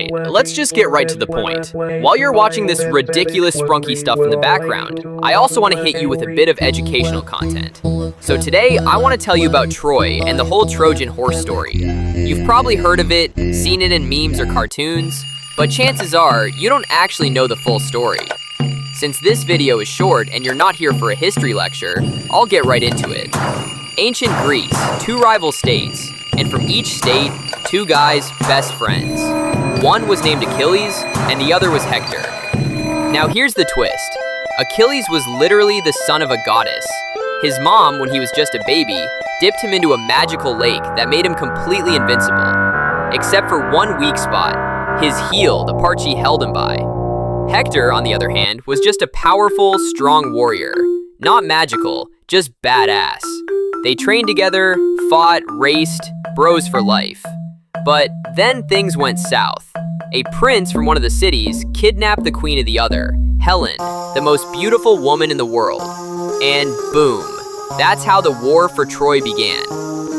Alright, let's just get right to the point. While you're watching this ridiculous Sprunky stuff in the background, I also want to hit you with a bit of educational content. So today, I want to tell you about Troy and the whole Trojan horse story. You've probably heard of it, seen it in memes or cartoons, but chances are, you don't actually know the full story. Since this video is short and you're not here for a history lecture, I'll get right into it. Ancient Greece, two rival states, and from each state, two guys, best friends. One was named Achilles, and the other was Hector. Now here's the twist. Achilles was literally the son of a goddess. His mom, when he was just a baby, dipped him into a magical lake that made him completely invincible. Except for one weak spot, his heel, the part she held him by. Hector, on the other hand, was just a powerful, strong warrior. Not magical, just badass. They trained together, fought, raced, bros for life. But then things went south. A prince from one of the cities kidnapped the queen of the other, Helen, the most beautiful woman in the world. And boom, that's how the war for Troy began.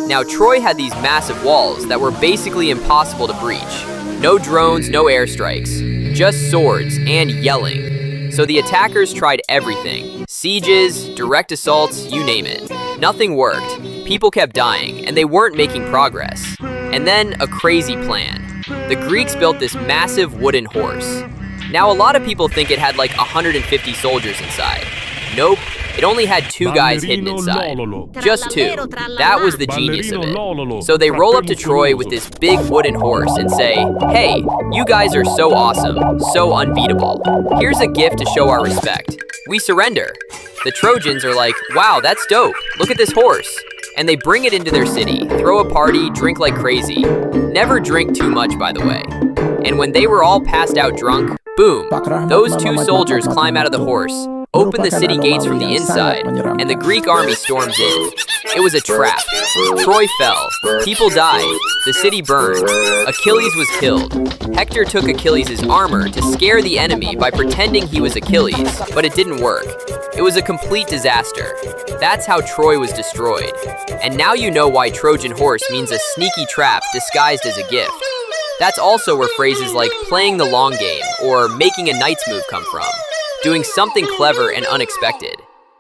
Now Troy had these massive walls that were basically impossible to breach. No drones, no airstrikes, just swords and yelling. So the attackers tried everything. Sieges, direct assaults, you name it. Nothing worked. People kept dying, and they weren't making progress. And then a crazy plan. The Greeks built this massive wooden horse. Now a lot of people think it had like 150 soldiers inside. Nope, it only had two guys hidden inside. Just two. That was the genius of it. So they roll up to Troy with this big wooden horse and say, "Hey, you guys are so awesome, so unbeatable. Here's a gift to show our respect. We surrender." The Trojans are like, "Wow, that's dope. Look at this horse." And they bring it into their city, throw a party, drink like crazy. Never drink too much, by the way. And when they were all passed out drunk, boom, those two soldiers climb out of the horse, open the city gates from the inside, and the Greek army storms in. It was a trap. Troy fell. People died. The city burned. Achilles was killed. Hector took Achilles' armor to scare the enemy by pretending he was Achilles, but it didn't work. It was a complete disaster. That's how Troy was destroyed. And now you know why Trojan horse means a sneaky trap disguised as a gift. That's also where phrases like playing the long game or making a knight's move come from. Doing something clever and unexpected.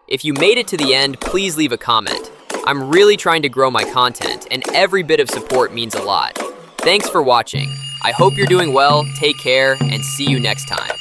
If you made it to the end, please leave a comment. I'm really trying to grow my content, and every bit of support means a lot. Thanks for watching. I hope you're doing well, take care, and see you next time.